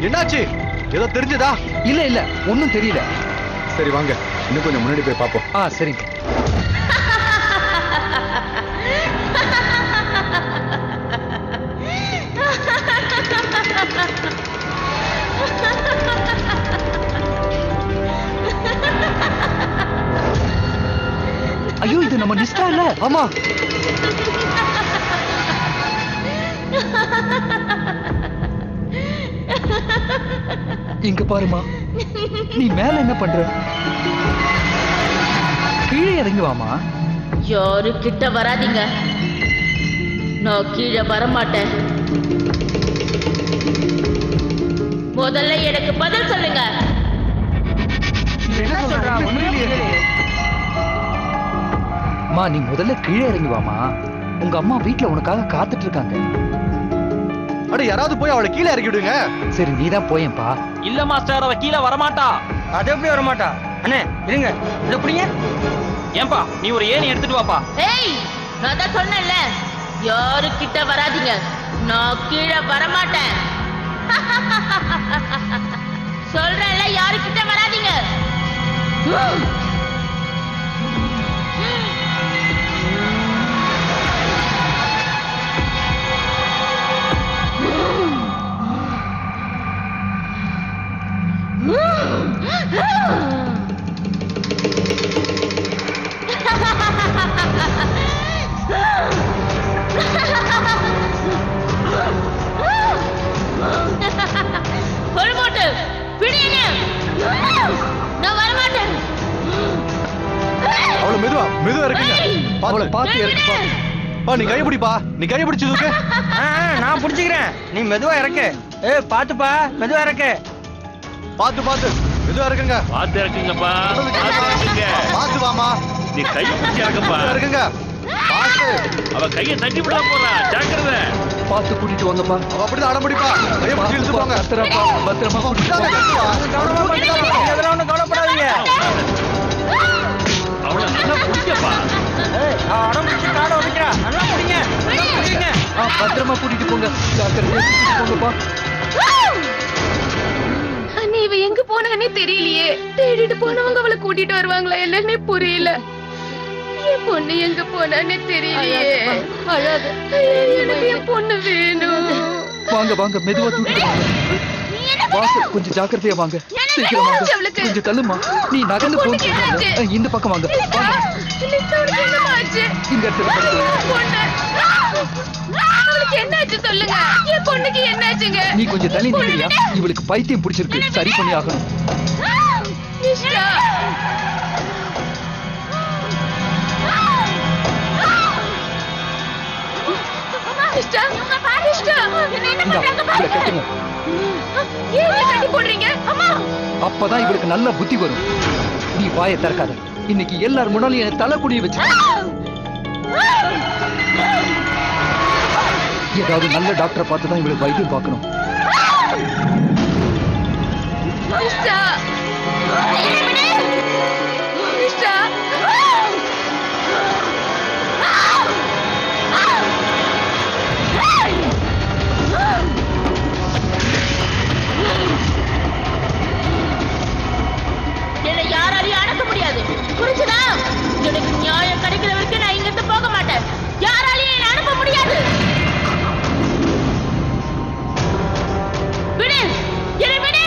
என்னாச்சு? ஏதோ தெரிஞ்சதா? இல்ல இல்ல ஒன்னும் தெரியல. சரி வாங்க, இன்னும் கொஞ்சம் முன்னாடி போய் பாப்போம். சரிங்க. ஐயோ, இது நம்ம நிஸ்டா இல்ல? ஆமா. இங்க பாருமா, நீ மேல என்ன பண்ற? கீழே இறங்கி வாமா. யாரு கிட்ட வராதீங்க, நான் கீழே வரமாட்டேன். முதல்ல எனக்கு பதில் சொல்லுங்க. என்ன சொல்றா? மா, நீ முதல்ல கீழே இறங்கி வாமா. உங்க அம்மா வீட்டுல உனக்காக காத்துட்டு இருக்காங்க. அட, யாராவது போய் அவளை கீழே இறக்கி விடுங்க. சரி, நீதான் போயேன்பா. இல்ல மாஸ்டர், அவ கீழே வரமாட்டா. அது எப்படி வரமாட்டா? அண்ணே இருங்க, இத புடிங்க. ஏன்பா, நீ ஒரு ஏணி எடுத்துட்டு வாப்பா. ஏய், நான் தான் சொன்னேன்ல, யாரு கிட்ட வராதீங்க, நான் கீழே வரமாட்டேன். சொல்றேன்ல, யாரு கிட்ட வராதீங்க. வரமாட்டு, பிடிங்க. நான் வரமாட்டேன். அவளை மெதுவா மெதுவா இருக்குங்க. அவளை பார்த்து இறக்குப்பா. நீ கையை பிடிப்பா. நீ கையை பிடிச்சு தூக்கு. நான் புடிச்சுக்கிறேன், நீ மெதுவா இறக்கு. பாத்துப்பா, மெதுவா இறக்கு. பாத்து பாத்து, மெதுவா இருக்குங்க. பாத்து இறக்குங்கப்பா, பாத்து இறக்குங்க. பாத்து வாமா. நீ கையை பிடிச்சி இறக்குப்பா. இருக்குங்க. பாத்து. அவ கையை தட்டி விட போறா, ஜாக்கிரதை. பார்த்து கூட்டிட்டு வாங்கப்பா. அவ அப்படிதான் அடம் பிடிப்பா. கையை பிடிச்சு இழுத்து போங்க. பத்திரமா பத்திரமா கூட்டிட்டு அப்படிதான் வாங்க. கட்டுவா. கவனமா பண்ணிக்கலாம், எதுல ஒண்ணும் கவலைப்படாதீங்க. அவளை நல்லா பிடிக்கப்பா. அடம் பிடிச்சி காடை உடைக்கிறா. நல்லா பிடிங்க, நல்லா பிடிங்க. பத்திரமா கூட்டிட்டு போங்க. ஜாக்கிரதையா கூட்டிட்டு போங்கப்பா. அண்ணே, இவ எங்க போனானே தெரியலையே. தேடிட்டு போனவங்க அவளை கூட்டிட்டு வருவாங்களா என்னன்னே புரியல. என் பொண்ணு எங்க போனானே தெரியலையே. எனக்கு என் பொண்ணு வேணும். வாங்க வாங்க, மெதுவா தூக்கிட்டு வாங்க. வாசல் கொஞ்சம் ஜாக்கிரதையா வாங்க. சீக்கிரம் வாங்க. கொஞ்சம் தள்ளுமா. நீ நகர்ந்து போச்சு. இந்த பக்கம் வாங்க. இந்த இடத்துல அவளுக்கு என்னாச்சு சொல்லுங்க. என் பொண்ணுக்கு என்னாச்சுங்க? நீ கொஞ்சம் தள்ளி நிக்கிறியா? இவளுக்கு பைத்தியம் பிடிச்சிருக்கு, சரி பண்ணி ஆகணும். அப்பதான் இவளுக்கு நல்ல புத்தி வரும். நீ வாயை திறக்காத. இன்னைக்கு எல்லார் முன்னாலும் என் தலை குடிய வச்சு ஏதாவது நல்ல டாக்டரை பார்த்து தான் இவளுக்கு வைத்தியம் பார்க்கணும். என்னை யாராலையும் அடக்க முடியாது, புரிஞ்சுதா? எனக்கு நியாயம் கிடைக்கிற வரைக்கும் நான் இங்கிருந்து போக மாட்டேன். யாராலையும் என்னை அனுப்ப முடியாது. விடு, என்னை விடு.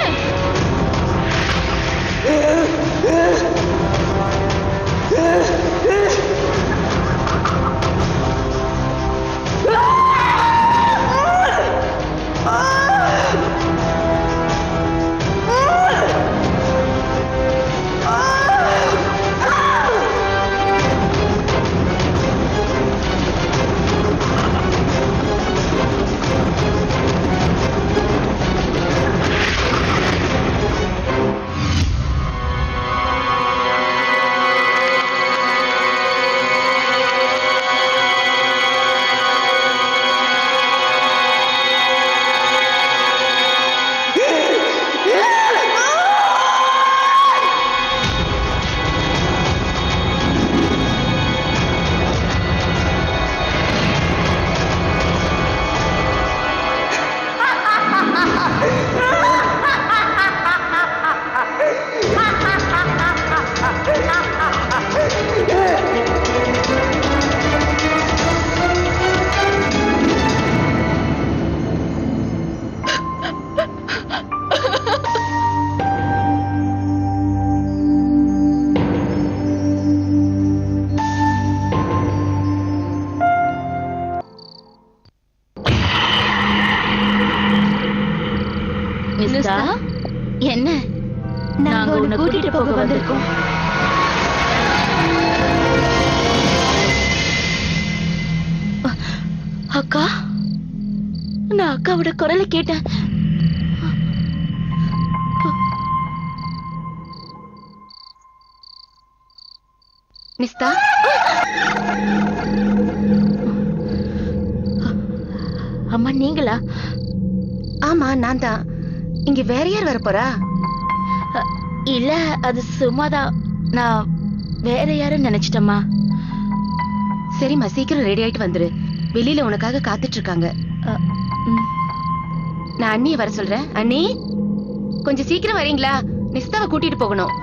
நிஸ்தா, என்ன நாங்க உன்னை கூட்டிட்டு போக வந்திருக்கோம். அக்கா, நான் அக்காவோட குரலை கேட்டேன். நிஸ்தா, அம்மா நீங்களா? ஆமா நான் தான். இங்க வேற யார் வர போறா? இல்ல, அது சும்மாதான். நான் வேற யாரும் நினைச்சிட்டம்மா. சரிம்மா, சீக்கிரம் ரெடி ஆயிட்டு வந்துரு. வெளியில உனக்காக காத்துட்டு இருக்காங்க. நான் அண்ணிய வர சொல்றேன். அண்ணி, கொஞ்சம் சீக்கிரம் வரீங்களா? நிஸ்தாவை கூட்டிட்டு போகணும்.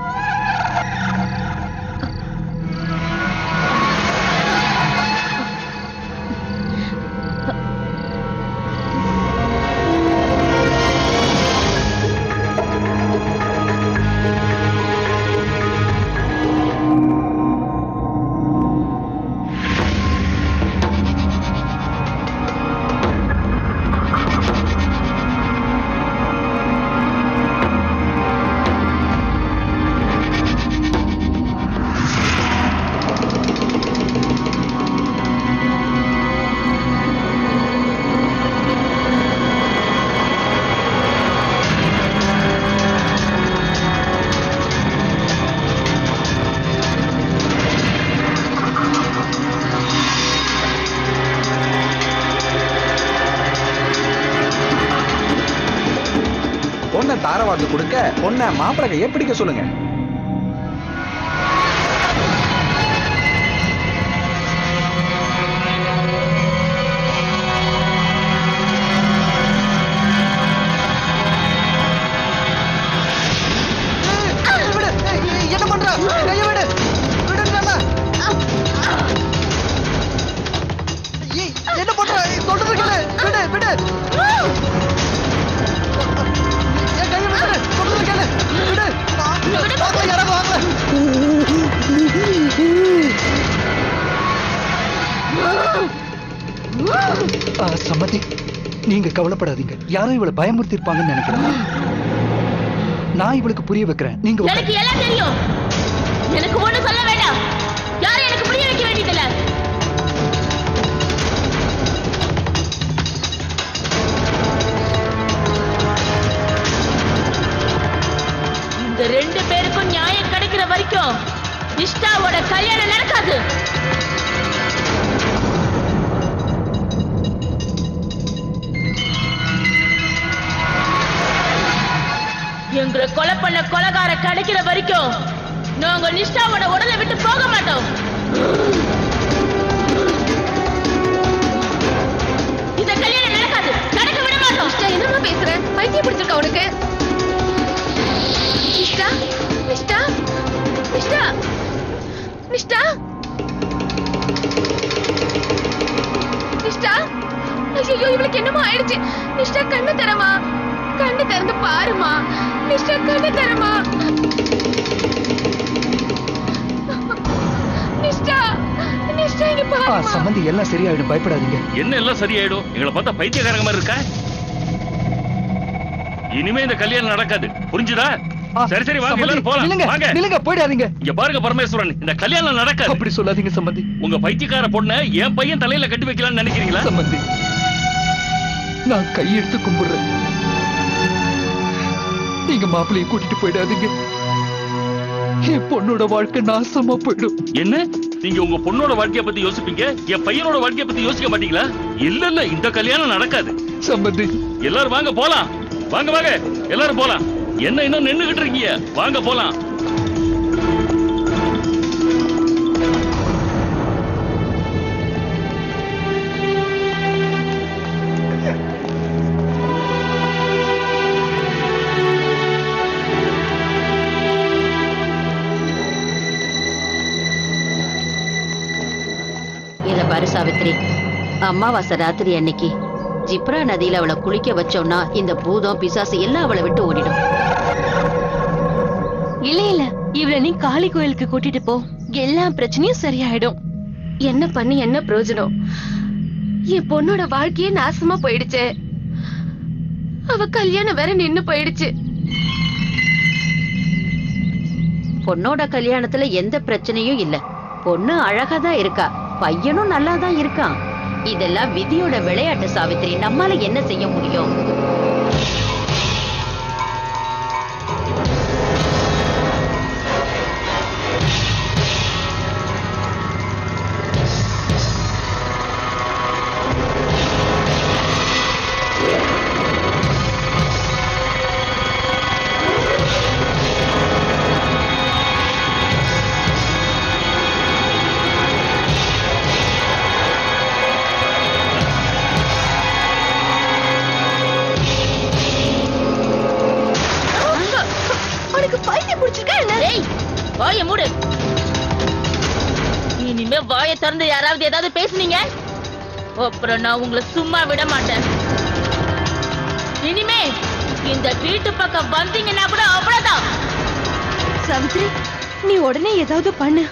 பொண்ணை தாரவாத்து கொடுக்க பொண்ணை மாப்பிள்ளை கையை பிடிக்க சொல்லுங்க. என்ன பண்ற? கைய விடு. விடுங்கம்மா. என்ன பண்ற? சொல்றது கேளு. விடு விடு. என் கைய விடு. சொல்றது கேளு. விடு. வாங்க, யாராவது வாங்க. சம்மதி, நீங்க கவலைப்படாதீங்க. யாரும் இவளை பயமுறுத்தி இருப்பாங்கன்னு நினைக்கிறேன். நான் இவளுக்கு புரிய வைக்கிறேன். நீங்க எனக்கு எல்லாம் தெரியும். எனக்கு ஒண்ணு சொல்ல வேண்டாம். யாரும் எனக்கு புரிய வைக்க வேண்டியதில்ல. இந்த ரெண்டு பேருக்கும் நியாயம் கிடைக்கிற வரைக்கும் நிஷ்டாவோட கல்யாணம் நடக்காது. எங்களை கொலை பண்ண கொலைகார கிடைக்கிற வரைக்கும் நாங்க நிஷ்டாவோட உடலை விட்டு போக மாட்டோம். இந்த கல்யாணம் நடக்காது. நடக்க விட மாட்டோம். என்னமா பேசுற? பைத்தியம் பிடிச்சிருக்கா உனக்கு? நிஷ்டா, நிஷ்டா, நிஷ்டா, நிஷ்டா, நிஷ்டா. ஐயோ, இவளுக்கு என்னமா ஆயிடுச்சு? நிஷ்டா, கண்ணு தரமா? கண்ணு திறந்து பாருமா. நிஷ்டா, கண்ணு தரமா? நிஷ்டா, நிஷ்டா, இங்க பாருமா. சம்மந்தி, எல்லாம் சரியாயிடும், பயப்படாதீங்க. என்ன எல்லாம் சரியாயிடும்? எங்களை பார்த்தா பைத்தியக்காரங்க மாதிரி இருக்கா? இனிமே இந்த கல்யாணம் நடக்காது, புரிஞ்சுதா? சரி சரி, வாங்க எல்லாரும் போலாம். வாங்க, நில்லுங்க, போயிடாதீங்க. இங்க பாருங்க பரமேஸ்வரன், இந்த கல்யாணம் நடக்காது. அப்படி சொல்லாதீங்க சம்மந்தி. உங்க பைத்தியக்கார பொண்ணை என் பையன் தலையில கட்டி வைக்கலாம்னு நினைக்கிறீங்களா? சம்மந்தி, நான் கையெடுத்து கும்பிடுறேன். நீங்க மாப்பிள்ளையை கூட்டிட்டு போயிடாதீங்க. என் பொண்ணோட வாழ்க்கை நாசமா போயிடும். என்ன, நீங்க உங்க பொண்ணோட வாழ்க்கைய பத்தி யோசிப்பீங்க, என் பையனோட வாழ்க்கைய பத்தி யோசிக்க மாட்டீங்களா? இல்ல இல்ல, இந்த கல்யாணம் நடக்காது. சம்மந்தி, எல்லாரும் வாங்க போலாம். வாங்க வாங்க, எல்லாரும் போலாம். என்ன இன்னும் நின்னுகிட்டு இருக்கீங்க? வாங்க போலாம். இத பாரு சாவித்ரி, அமாவாசை ராத்திரி அன்னைக்கு ஜிப்ரா நதியில அவளை குளிக்க வச்சோம்னா இந்த பூதம் பிசாசு எல்லாம் அவளை விட்டு ஓடிடும். இல்ல இல்ல, இவள நீ காளி கோயிலுக்கு கூட்டிட்டு போ. எல்லா பிரச்சனையும் சரியாயிடும். என்ன பண்ணி என்ன பிரயோஜனம்? என் பொண்ணோட வாழ்க்கையே நாசமா போயிடுச்சு. அவ கல்யாணம் வேற நின்னு போயிடுச்சு. பொண்ணோட கல்யாணத்துல எந்த பிரச்சனையும் இல்ல. பொண்ணு அழகா தான் இருக்கா, பையனும் நல்லா தான் இருக்கான். இதெல்லாம் விதியோட விளையாட்டு சாவித்திரி. நம்மால என்ன செய்ய முடியும்? உனக்கு பைத்தியம் பிடிச்சிருக்கா என்ன? டேய், வாயை மூடு. இனிமே வாயை திறந்து யாராவது ஏதாவது பேசுனீங்க, அப்புறம் நான் உங்களை சும்மா விட மாட்டேன். இனிமே இந்த வீட்டு பக்கம் வந்தீங்கன்னா கூட அவ்வளவுதான். சாவித்ரி, நீ உடனே ஏதாவது பண்ணு,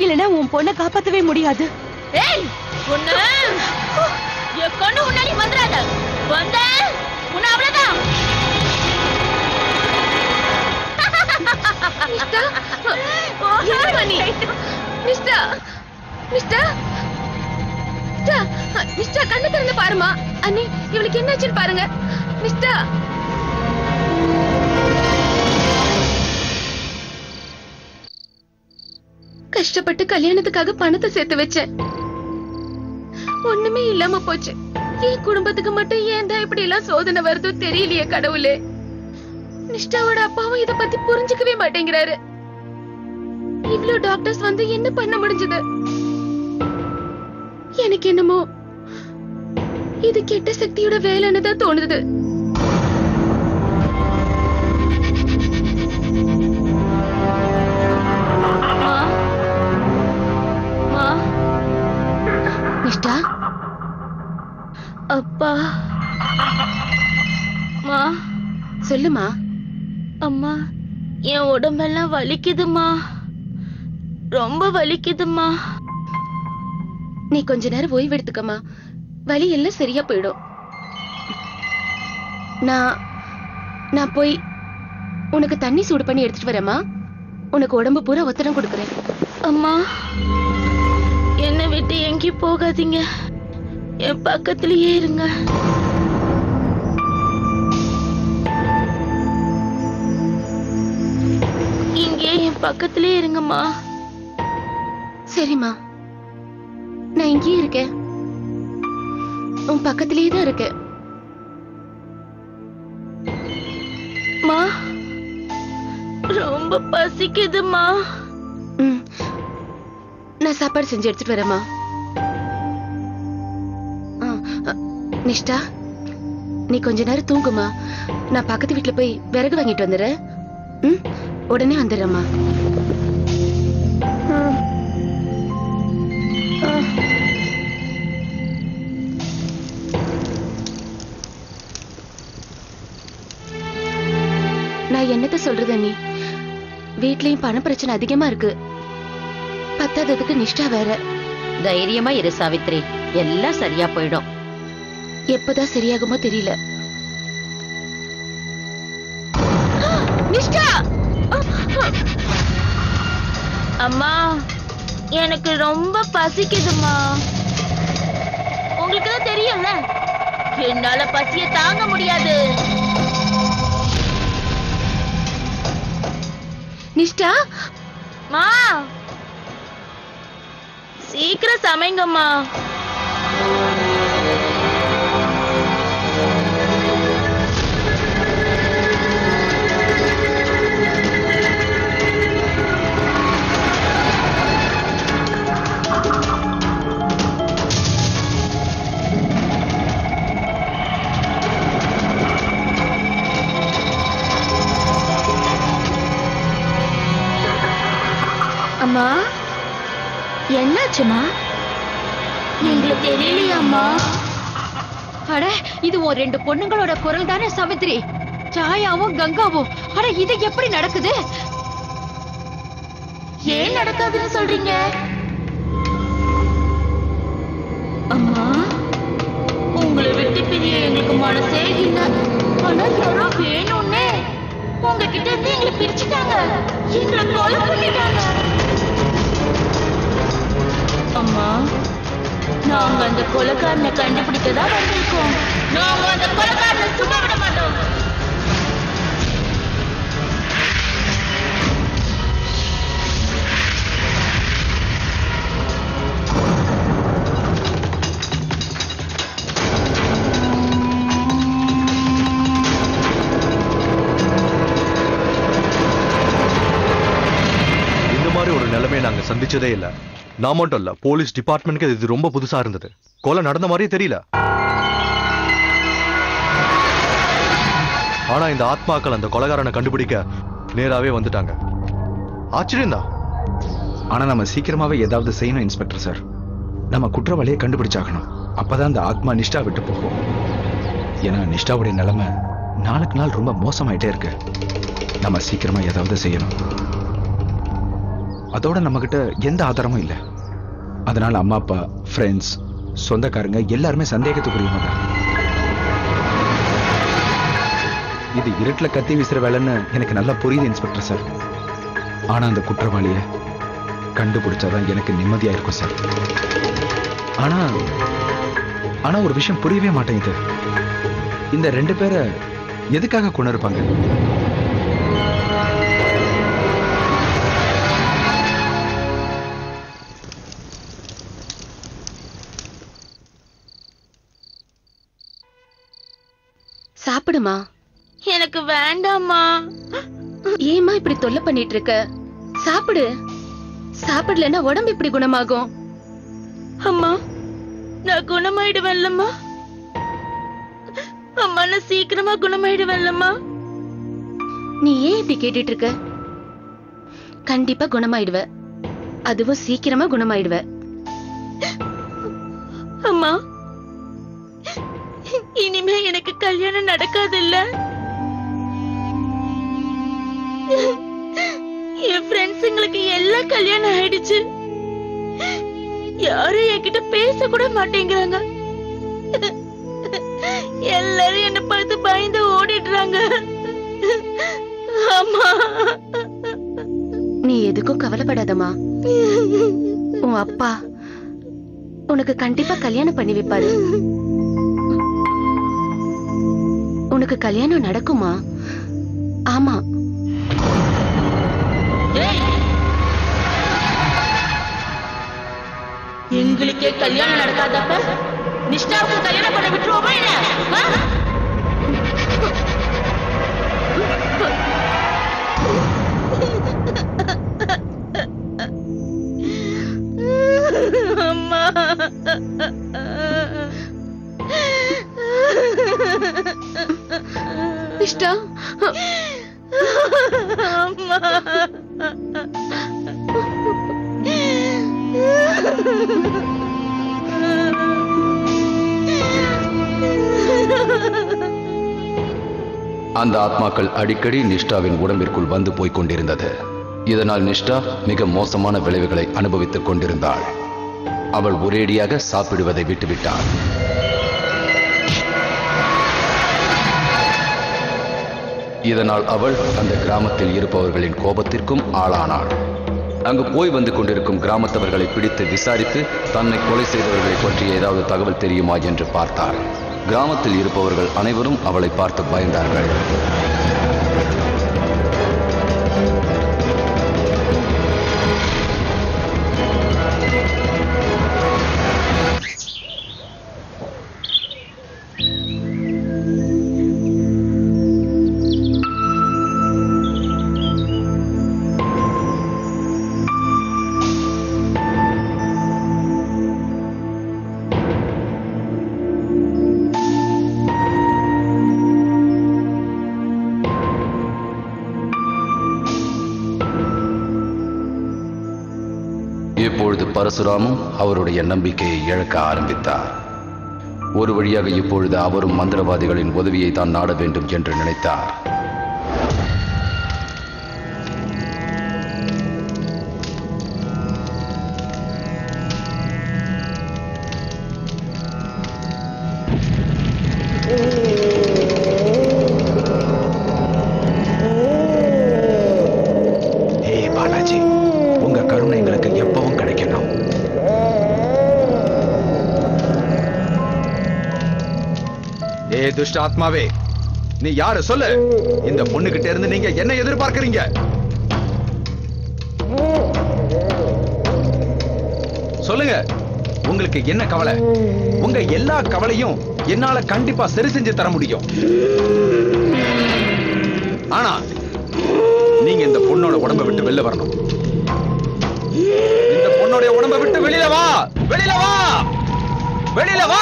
இல்லனா உன் பொண்ணை காப்பாத்தவே முடியாது. ஏய், உன்னை என் கண்ணு முன்னாடி வந்துடாத. வந்த உன்னை அவ்வளவுதான். நிஷ்டா, என்னம்மா நீ? நிஷ்டா, நிஷ்டா, நிஷ்டா, நிஷ்டா, கண்ணு திறந்து பாருமா. அண்ணி, இவளுக்கு என்னாச்சுன்னு பாருங்க. நிஷ்டா, கஷ்டப்பட்டு கல்யாணத்துக்காக பணத்தை சேர்த்து வச்சேன், ஒண்ணுமே இல்லாம போச்சு. என் குடும்பத்துக்கு மட்டும் ஏன்டா இப்படி எல்லாம் சோதனை வருதோ தெரியலையே கடவுளே. நிஷ்டாவோட அப்பாவும் இத பத்தி புரிஞ்சுக்கவே மாட்டேங்கிறாரு. இவ்ளோ டாக்டர்ஸ் வந்து என்ன பண்ண முடிஞ்சது? எனக்கு என்னமோ இது கெட்ட சக்தியோட வேலைன்னு தான் தோணுது. நிஷ்டா, அப்பா, மா, சொல்லுமா. அம்மா, என் உடம்பெல்லாம் வலிக்குதுமா, ரொம்ப வலிக்குதுமா. நீ கொஞ்ச நேரம் ஓய்வு எடுத்துக்கமா, வலி எல்லாம் சரியா போயிடும். நான் போய் உனக்கு தண்ணி சூடு பண்ணி எடுத்துட்டு வரேம்மா. உனக்கு உடம்பு பூரா ஒத்தடம் கொடுக்குறேன். அம்மா, என்னை விட்டு எங்கேயும் போகாதீங்க, என் பக்கத்திலேயே இருங்க. இங்கே என் பக்கத்திலே இருங்கம்மா. சரிம்மா, நான் இங்கே இருக்கேன், உன் பக்கத்திலேயே தான் இருக்கேன். மா, ரொம்ப பசிக்குதுமா. நான் சாப்பாடு செஞ்சு எடுத்துட்டு வரேம்மா. நிஷ்டா, நீ கொஞ்ச நேரம் தூங்குமா. நான் பக்கத்து வீட்டுல போய் விறகு வாங்கிட்டு வந்துடுறேன். உடனே வந்துடுறேம்மா. நான் என்னத்த சொல்றது அண்ணி, வீட்லயும் பண பிரச்சனை அதிகமா இருக்கு, பத்தாததுக்கு நிஷ்டா வேற. தைரியமா இரு சாவித்ரி, எல்லாம் சரியா போயிடும். எப்பதான் சரியாகுமோ தெரியல. நிஷ்டா, அம்மா, எனக்கு ரொம்ப பசிக்குதுமா. உங்களுக்கு தான் தெரியும்ல, என்னால பசிய தாங்க முடியாது. நிஷ்டா, மா, சீக்கிரம் சமைங்கம்மா. அம்மா, என்னாச்சுமா? எங்களுக்கு தெரியலையாம்மா. அட, இது உன் ரெண்டு பொண்ணுங்களோட குரல் தானே சாவித்ரி? சாயாவும் கங்காவும். அட, இது எப்படி நடக்குது? ஏன் நடக்காதுன்னு சொல்றீங்க? அம்மா, உங்களை விட்டு பிரிய எங்களுக்கு மனசே இல்ல. எங்களை பிரிச்சுட்டாங்க, எங்களை கொலை பண்ணிட்டாங்க. அம்மா, நாங்க அந்த கொலைக்காரனை கண்டுபிடிக்கதான் வந்திருக்கோம். நாங்க அந்த கொலைக்காரனை சும்மா விட மாட்டோம். ஒரு நிலைமையை நாங்க சந்திச்சதே இல்ல. நான் மட்டும் இல்ல, போலீஸ் டிபார்ட்மெண்ட்க்கு இது ரொம்ப புதுசா இருந்தது. கொலை நடந்த மாதிரியே தெரியல. ஆனா இந்த ஆத்மாக்கள் அந்த கொலைகாரனை கண்டுபிடிக்க நேராவே வந்துட்டாங்க. ஆச்சரியம் தான். ஆனா நம்ம சீக்கிரமாவே ஏதாவது செய்யணும் இன்ஸ்பெக்டர் சார். நம்ம குற்றவாளியை கண்டுபிடிச்சாகணும். அப்பதான் அந்த ஆத்மா நிஷ்டா விட்டு போகும். ஏன்னா நிஷ்டாவுடைய நிலைமை நாளுக்கு நாள் ரொம்ப மோசமாயிட்டே இருக்கு. நம்ம சீக்கிரமா ஏதாவது செய்யணும். அதோட நம்ம கிட்ட எந்த ஆதாரமும் இல்லை. அதனால அம்மா அப்பா, ஃப்ரெண்ட்ஸ், சொந்தக்காரங்க எல்லாருமே சந்தேகத்துக்குரியவங்க தான். இது இருட்டுல கத்தி வீசுற வேலைன்னு எனக்கு நல்லா புரியுது இன்ஸ்பெக்டர் சார். ஆனா அந்த குற்றவாளியை கண்டுபிடிச்சாதான் எனக்கு நிம்மதியா இருக்கும் சார். ஆனா ஒரு விஷயம் புரியவே மாட்டேங்குது. இந்த 2 பேரை எதுக்காக கொண்டு இருப்பாங்க? சாப்பிடுமா. எனக்கு வேண்டாமா. ஏமா இப்படி தொல்லை பண்ணிட்டு இருக்க? சாப்பிடு. சாப்பிடலன்னா உடம்பு இப்படி குணமாகும். அம்மா, நான் குணமாயிடுவேன்லம்மா. அம்மா, நான் சீக்கிரமா குணமாயிடுவேன்லம்மா. நீ ஏன் இப்படி கேட்டுட்டு இருக்க? கண்டிப்பா குணமாயிடுவ. அதுவும் சீக்கிரமா குணமாயிடுவ. அம்மா, இனிமே எனக்கு கல்யாணம் நடக்காது இல்ல? என் ஃப்ரெண்ட்ஸுங்களுக்கு எல்லாம் கல்யாணம் ஆயிடுச்சு. யாரும் என்கிட்ட பேச கூட மாட்டேங்கிறாங்க. எல்லாரும் என்ன பார்த்து பயந்து ஓடிடுறாங்க. அம்மா, நீ எதுக்கும் கவலைப்படாதம்மா. உன் அப்பா உனக்கு கண்டிப்பா கல்யாணம் பண்ணி வைப்பாரு. உனக்கு கல்யாணம் நடக்குமா? ஆமா. எங்களுக்கே கல்யாணம் நடக்காதப்ப நிஷ்டாவுக்கு கல்யாணம் பண்ண விட்டுருவோமா என்ன? அம்மா, நிஷ்டா, அம்மா. அந்த ஆத்மாக்கள் அடிக்கடி நிஷ்டாவின் உடம்பிற்குள் வந்து போய்க் கொண்டிருந்தது. இதனால் நிஷ்டா மிக மோசமான விளைவுகளை அனுபவித்துக் கொண்டிருந்தாள். அவள் ஒரேடியாக சாப்பிடுவதை விட்டுவிட்டாள். இதனால் அவள் அந்த கிராமத்தில் இருப்பவர்களின் கோபத்திற்கும் ஆளானாள். அங்கு போய் வந்து கொண்டிருக்கும் கிராமத்தவர்களை பிடித்து விசாரித்து தன்னை கொலை செய்தவர்களை பற்றி ஏதாவது தகவல் தெரியுமா என்று பார்த்தார். கிராமத்தில் இருப்பவர்கள் அனைவரும் அவளை பார்த்து பயந்தார்கள். இப்பொழுது பரசுராமும் அவருடைய நம்பிக்கையை இழக்க ஆரம்பித்தார். ஒரு வழியாக இப்பொழுது அவரும் மந்திரவாதிகளின் உதவியை தான் நாட வேண்டும் என்று நினைத்தார். துஷ்ட ஆத்மாவே, நீ யாரு சொல்லு? இந்த பொண்ணுகிட்ட இருந்து நீங்க என்ன எதிர்பார்க்கறீங்க? சொல்லுங்க, உங்களுக்கு என்ன கவலை? உங்க எல்லா கவலையும் என்னால கண்டிப்பா சரி செஞ்சு தர முடியும். ஆனா நீங்க இந்த பொண்ணோட உடம்ப விட்டு வெளில வரணும். இந்த பொண்ணோட உடம்ப விட்டு வெளியில வா, வெளியில வா, வெளியில வா.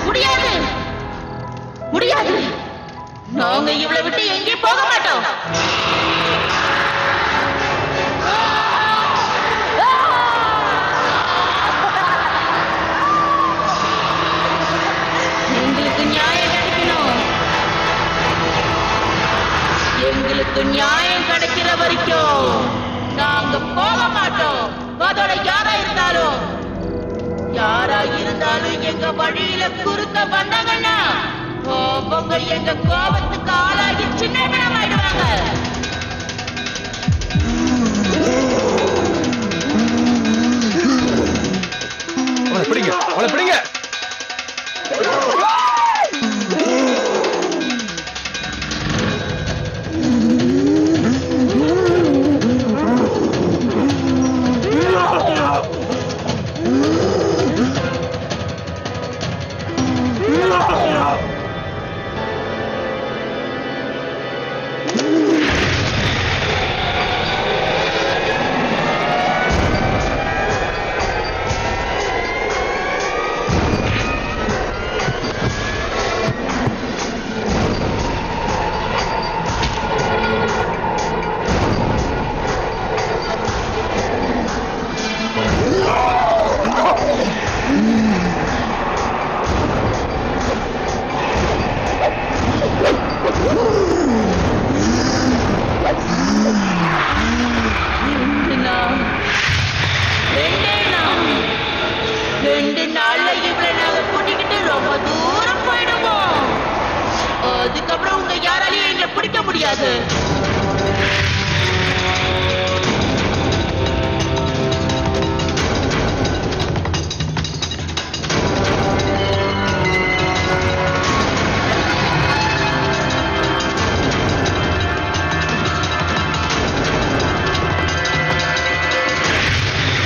முடியாது, முடியாது. நாங்க இவளை விட்டு எங்கே போக மாட்டோம். எங்களுக்கு நியாயம் கிடைக்கணும். எங்களுக்கு நியாயம் கிடைக்கிற வரைக்கும் நாங்க போக மாட்டோம். அதோட யாரா இருந்தாலும் எங்க வழியில குறுக்க வந்தாங்கன்னா அவங்க எங்க கோபத்துக்கு ஆளாகி சின்ன ஆயிடுவாங்க. அவளை பிடிங்க, அவளை பிடிங்க. ரெண்டு நாள்ல இவ்வளவு நாங்க கூட்டிக்கிட்டு ரொம்ப தூரம் போயிடுவோம். அதுக்கப்புறம் உங்க யாராலையும் எங்களை பிடிக்க முடியாது.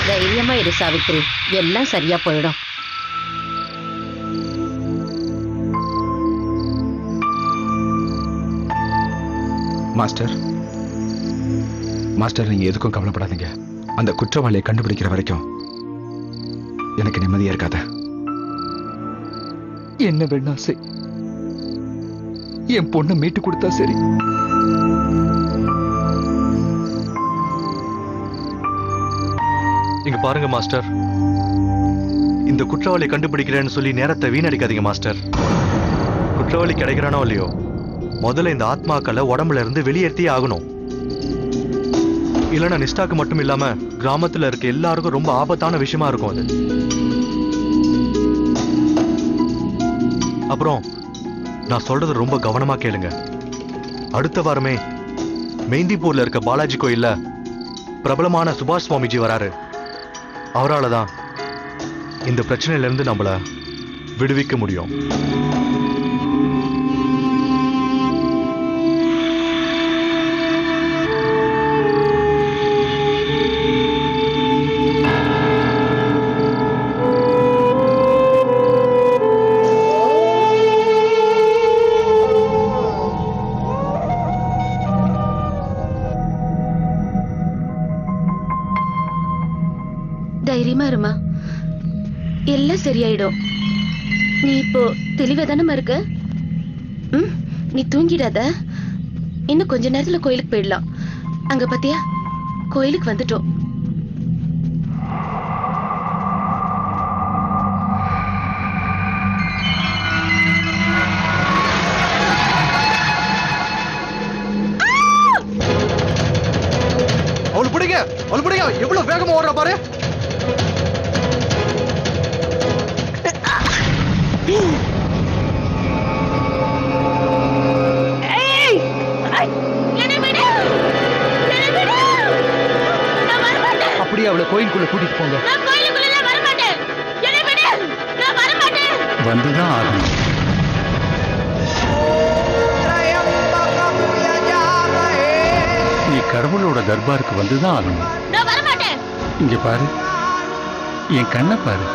தைரியமா இரு சாவித்ரி, எல்லாம் சரியா போயிடும். மாஸ்டர், மாஸ்டர், நீங்க எதுக்கும் கவலைப்படாதீங்க. அந்த குற்றவாளியை கண்டுபிடிக்கிற வரைக்கும் எனக்கு நிம்மதியா இருக்காத. என்ன வேணா செய், என் பொண்ணை மீட்டு கொடுத்தா சரி. இங்க பாருங்க மாஸ்டர், இந்த குற்றவாளி கண்டுபிடிக்கிறேன்னு சொல்லி நேரத்தை வீணடிக்காதீங்க மாஸ்டர். குற்றவாளி கிடைக்கிறானோ இல்லையோ, முதல்ல இந்த ஆத்மாக்களை உடம்புல இருந்து வெளியேற்றியே ஆகணும். இல்லைன்னா நிஷ்டாக்கு மட்டும் இல்லாம கிராமத்துல இருக்க எல்லாருக்கும் ரொம்ப ஆபத்தான விஷயமா இருக்கும் அது. அப்புறம் நான் சொல்றது ரொம்ப கவனமா கேளுங்க. அடுத்த வாரமே மெஹந்திப்பூர்ல இருக்க பாலாஜி கோயில்ல பிரபலமான சுபாஷ் சுவாமிஜி வராரு. அவரால் தான் இந்த பிரச்சனையில இருந்து நம்மள விடுவிக்க முடியும். தைரியமா இருமா, எல்லாம் சரியாயிடும். நீ இப்போ தெளிவா தானே இருக்க? நீ தூங்கிடாத. இன்னும் கொஞ்ச நேரத்துல கோயிலுக்கு போயிடலாம். அங்க பாத்தியா, கோயிலுக்கு வந்துட்டோம். பிடிங்க அவளை பிடிங்க எவ்வளவு வேகமா ஓடுறா பாரு. அப்படியே அவளை கோயிலுக்குள்ள கூட்டிட்டு போங்க. வந்துதான் ஆகணும். நீ கடவுளோட தர்பாருக்கு வந்துதான் ஆகணும். இங்க பாரு, என் கண்ணை பாரு.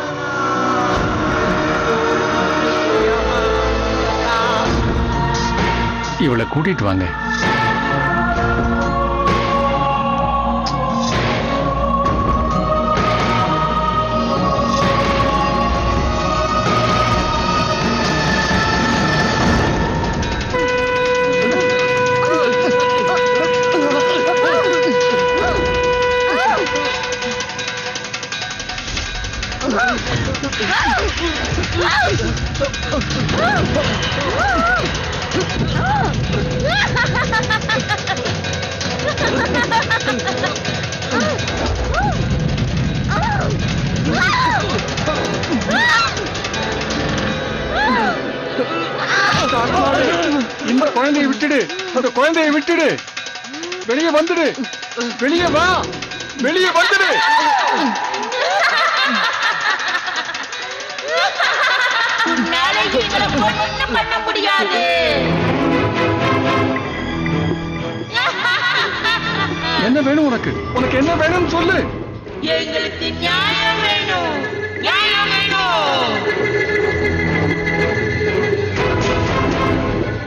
இவளை கூட்டிட்டு வாங்க. இந்த குழந்தையை விட்டுடு, அந்த குழந்தையை விட்டுடு. வெளியே வந்துடு, வெளியே வா, வெளியே வந்துடு. பண்ண முடியாது. என்ன வேணும் உனக்கு? உனக்கு என்ன வேணும்னு சொல்லு. எங்களுக்கு நியாயம் வேணும், நியாயம் வேணும்.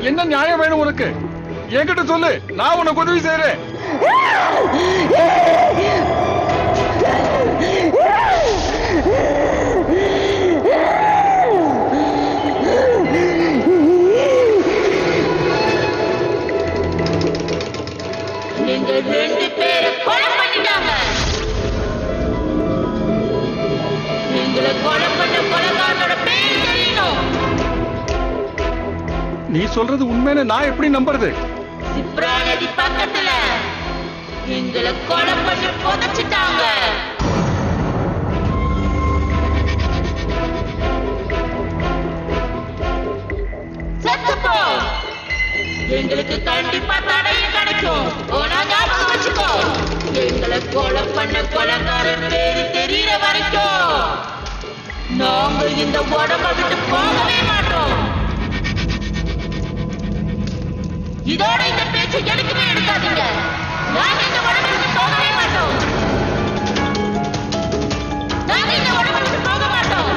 என்ன நியாயம் வேணும் உனக்கு? என்கிட்ட சொல்லு, நான் உனக்கு உதவி செய்யறேன். நீங்க 2 பேரை கொலை பண்ணிட்டாங்க. நீங்களை கொலை பண்ண கொலைகாரனோட பேர் தெரியணும். நீ சொல்றது உண்மைன்னு நான் எப்படி நம்புறது? சிப்ரா நதி பக்கத்துல எங்களை கொலை பண்ணி புதைச்சிட்டாங்க. செத்துப்போ, எங்களுக்கு கண்டிப்பா தடையும் கிடைக்கும். ஞாபகம் வச்சுக்கோ, எங்களை கொலை பண்ண கொலைகாரன் பேரு தெரியற வரைக்கும் நாங்க இந்த உடம்ப விட்டு போகவே மாட்டோம். இதோட இந்த பேச்சு எடுக்கவே எடுக்காதீங்க. நாங்க இந்த உடம்ப விட்டு போகவே மாட்டோம். நாங்க இந்த உடம்ப விட்டு போக மாட்டோம்.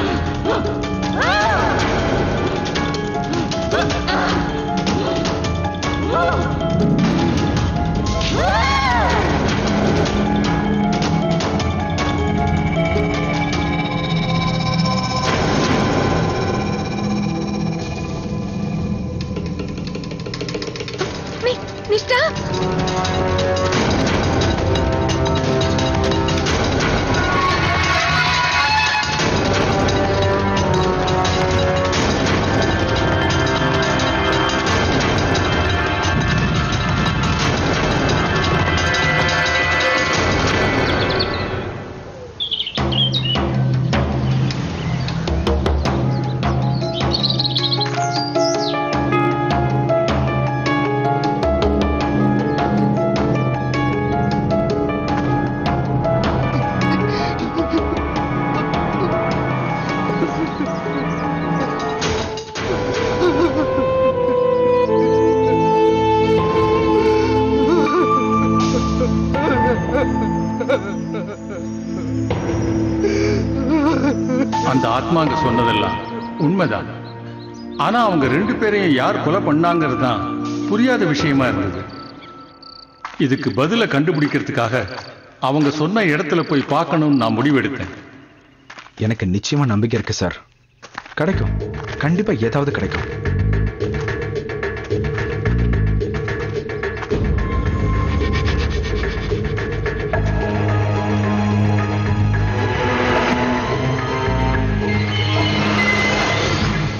நிஷ்டா, அந்த ஆத்மாங்க சொன்னதெல்லாம் உண்மைதான். ஆனா அவங்க 2 பேரையும் யார் கொலை பண்ணாங்கிறது தான் புரியாத விஷயமா இருந்தது. இதுக்கு பதில கண்டுபிடிக்கிறதுக்காக அவங்க சொன்ன இடத்துல போய் பார்க்கணும்னு நான் முடிவெடுத்தேன். எனக்கு நிச்சயமா நம்பிக்கை இருக்கு சார். கிடைக்கும், கண்டிப்பா ஏதாவது கிடைக்கும்.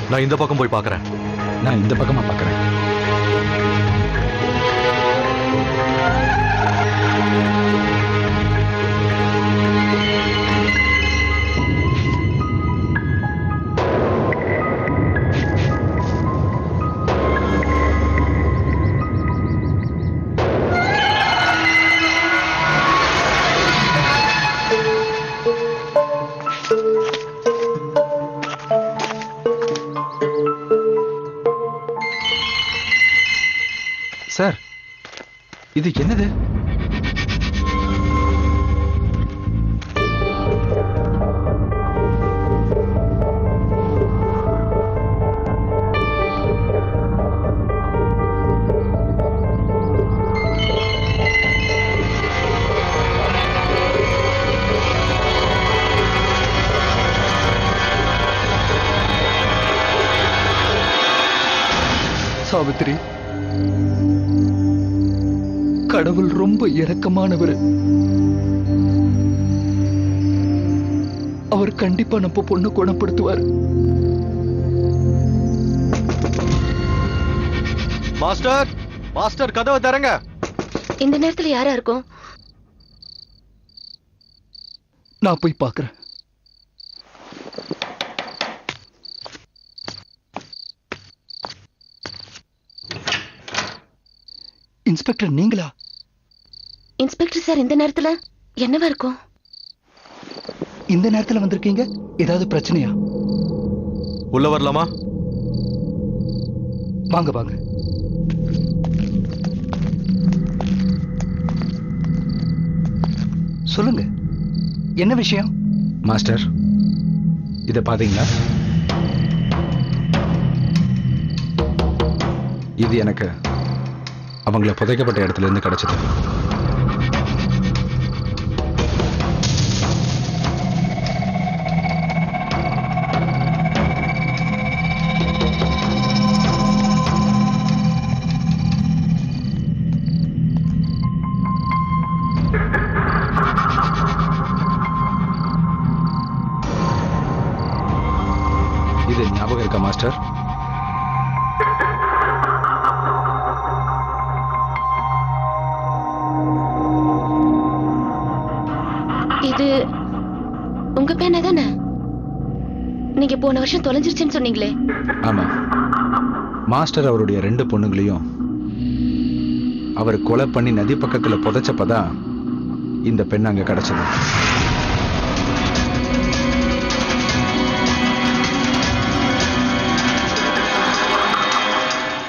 நான் இந்த பக்கம் போய் பார்க்கறேன். நான் இந்த பக்கமா பார்க்கறேன். சார், இது என்னது? சாவித்திரி, கடவுள் ரொம்ப இரக்கமானவர். அவர் கண்டிப்பா நம்ம பொண்ணு குணப்படுத்துவார். மாஸ்டர், மாஸ்டர் கதவை தரங்க. இந்த நேரத்துல யாரா இருக்கும்? நான் போய் பார்க்கிறேன். இன்ஸ்பெக்டர் நீங்களா? இன்ஸ்பெக்டர் சார், இந்த நேரத்துல என்னவா இருக்கும்? இந்த நேரத்துல வந்திருக்கீங்க, ஏதாவது பிரச்சனையா? உள்ள வரலாமா? வாங்க வாங்க. சொல்லுங்க, என்ன விஷயம்? மாஸ்டர், இத பாத்தீங்களா? இது எனக்கு அவங்கள புதைக்கப்பட்ட இடத்துல இருந்து கிடைச்சது. இது ஞாபகம் இருக்கா மாஸ்டர்? இது உங்க பேனா தானே? நீங்க போன வருஷம் தொலைஞ்சிருச்சுன்னு சொன்னீங்களே. ஆமா, மாஸ்டர் அவருடைய 2 பொண்ணுங்களையும் அவர் கொலை பண்ணி நதி பக்கத்துல புதைச்சப்பதான் இந்த பெண் அங்க கிடைச்சது.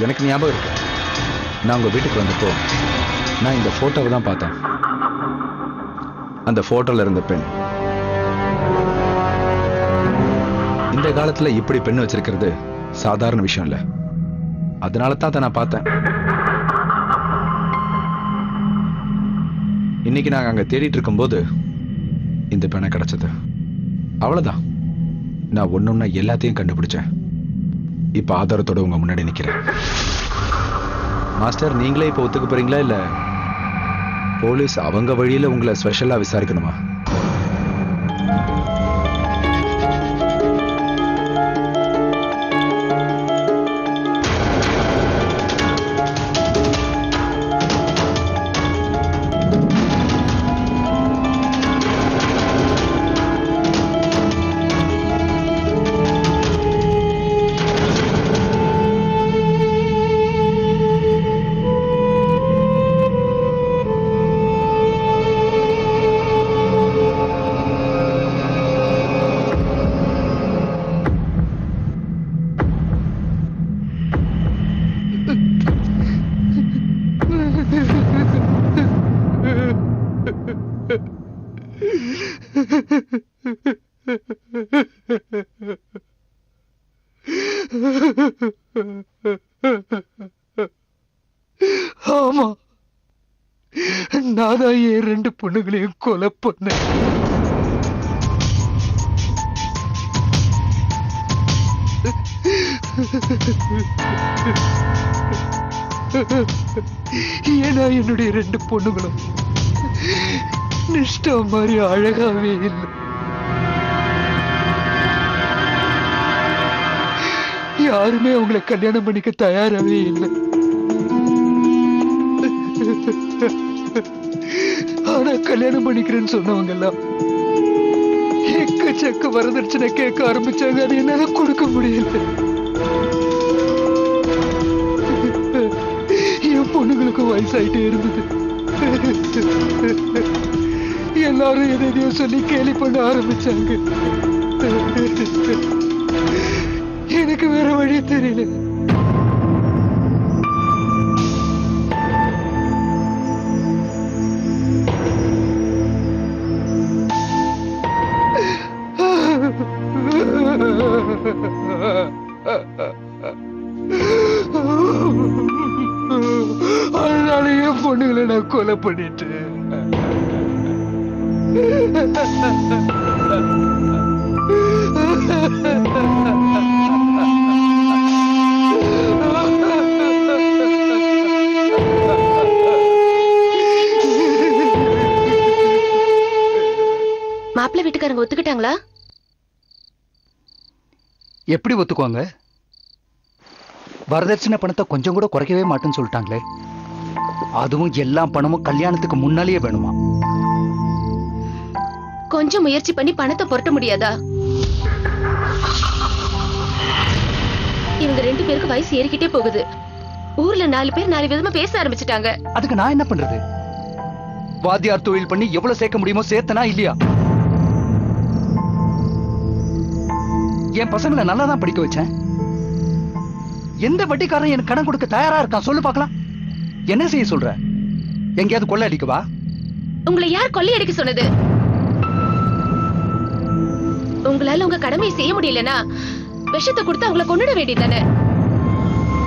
எனக்கு ஞாபகம் இருக்கு, நான் உங்க வீட்டுக்கு வந்தப்போ நான் இந்த போட்டோவை தான் பார்த்தேன். அந்த போட்டோல இருந்த பெண் இந்த காலத்துல இப்படி பெண் வச்சிருக்கிறது சாதாரண விஷயம் இல்ல. அதனால தான் நான் பார்த்தேன். இன்னைக்கு நாங்க அங்க தேடிட்டு இருக்கும்போது இந்த பெண்ணை கிடைச்சது. அவ்வளவுதான், நான் ஒன்னொன்னா எல்லாத்தையும் கண்டுபிடிச்சேன். இப்ப ஆதாரத்தோட உங்க முன்னாடி நிக்கிறேன். மாஸ்டர், நீங்களே இப்ப ஒத்துக்க போறீங்களா, இல்ல போலீஸ் அவங்க வழியில உங்களை ஸ்பெஷலா விசாரிக்கணுமா? ஆமா, நான் தான் என் 2 பொண்ணுகளையும் கொலை பண்ணேன். ஏன்னா என்னுடைய 2 பொண்ணுகளும் நிஷ்டா மாதிரி அழகாவே இல்லை. யாருமே அவங்களை கல்யாணம் பண்ணிக்க தயாராகவே இல்லை. ஆனா கல்யாணம் பண்ணிக்கிறேன்னு சொன்னவங்க எல்லாம் எக்கச்சக்க வரதட்சணை கேட்க ஆரம்பிச்சாங்க. அது என்னால கொடுக்க முடியல. என் பொண்ணுங்களுக்கு வயசாயிட்டே இருந்தது. எல்லாரும் எதையோ சொல்லி கேலி பண்ண ஆரம்பிச்சாங்க. எனக்கு வேற வழி தெரியல. பொண்ணுங்களை நான் கொலை பண்ணிட்டேன். மாப்பிள்ளை வீட்டுக்காரங்க ஒத்துக்கிட்டாங்களா? எப்படி ஒத்துக்குவாங்க? வரதட்சணை பணத்தை கொஞ்சம் கூட குறைக்கவே மாட்டேன்னு சொல்லிட்டாங்களே. அதுவும் எல்லா பணமும் கல்யாணத்துக்கு முன்னாலேயே வேணுமா? கொஞ்சம் முயற்சி பண்ணி பணத்தை புரட்ட முடியாதா? இவங்க 2 பேருக்கு வயசு ஏறிக்கிட்டே போகுது. ஊர்ல 4 பேர் 4 விதமா பேச ஆரம்பிச்சுட்டாங்க. அதுக்கு நான் என்ன பண்றது? வாத்தியார் தொழில் பண்ணி எவ்வளவு சேர்க்க முடியுமோ சேர்த்தனா இல்லையா? என் பசங்களை நல்லா தான் படிக்க வச்சேன். எந்த வட்டிக்காரன் எனக்கு கடன் கொடுக்க தயாரா இருக்கான் சொல்லு பார்க்கலாம். என்ன செய்ய சொல்ற? எங்கேயாவது கொள்ளை அடிக்கவா? உங்களை யார் கொள்ளையடிக்க சொன்னது? உங்களால உங்க கடமையை செய்ய முடியலனா விஷத்தை கொடுத்து அவங்களை கொன்னுட வேண்டியதானே.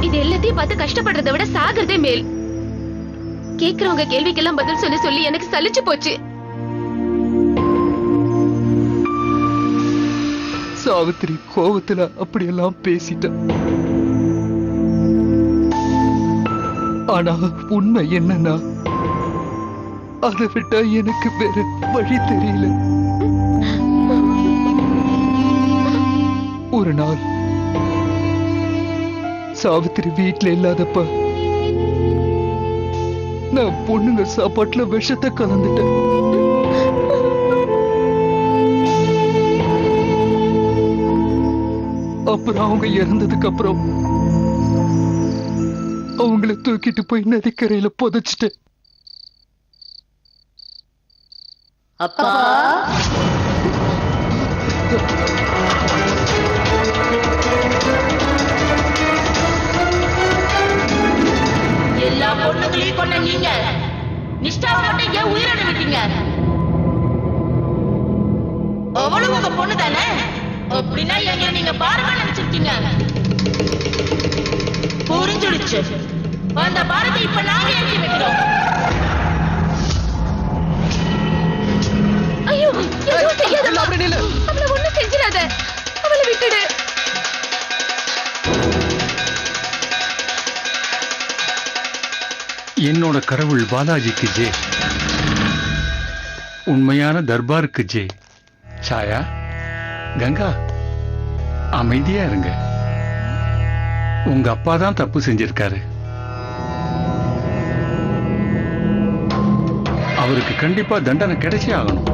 இது எல்லாத்தையும் பார்த்து கஷ்டப்படுறதை விட சாகிறதே மேல். கேக்குறவங்க கேள்விக்கெல்லாம் பதில் சொல்லி சொல்லி எனக்கு சலிச்சு போச்சு. சாவித்திரி கோவத்துல அப்படியெல்லாம் பேசிட்ட. ஆனா உண்மை என்னன்னா அதை விட்டா எனக்கு வேற வழி தெரியல. ஒரு நாள் சாவித்திரி வீட்டுல இல்லாதப்ப நான் பொண்ணுங்க சாப்பாட்டுல விஷத்தை கலந்துட்டேன். அப்புறம் அவங்க இறந்ததுக்கு அப்புறம் அவங்கள தூக்கிட்டு போய் நதிக்கரையில புதைச்சிட்டேன். அப்பா எல்லா பொண்ணுகளையும் கொண்ட நீங்க நிஷ்டாவை மட்டும் ஏன் உயிரோட விட்டீங்க? அவளும் உங்க பொண்ணு தானே? அப்படின்னா எங்களை நீங்க பாரமா நினைச்சிருக்கீங்க. புரிஞ்சுடுச்சு. அந்த பாரத்தை இப்ப நாங்க ஏற்றி வைக்கிறோம். ஐயோ, எதுவும் செய்யாத. அவளை ஒண்ணும் செஞ்சிடாத. அவளை விட்டுடு. என்னோட கடவுள் பாலாஜிக்கு ஜெய். உண்மையான தர்பாருக்கு ஜெய். சாயா, கங்கா, அமைதியா இருங்க. உங்க அப்பா தான் தப்பு செஞ்சிருக்காரு. அவருக்கு கண்டிப்பா தண்டனை கிடைச்சே ஆகணும்.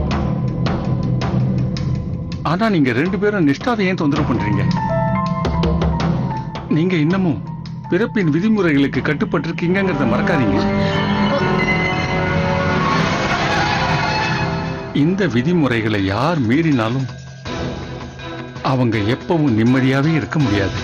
ஆனா நீங்க 2 பேரும் நிஷ்டாவை ஏன் தொந்தரவு பண்றீங்க? நீங்க இன்னமும் பிறப்பின் விதிமுறைகளுக்கு கட்டுப்பட்டிருக்கீங்கிறத மறக்காதீங்க. இந்த விதிமுறைகளை யார் மீறினாலும் அவங்க எப்பவும் நிம்மதியாவே இருக்க முடியாது.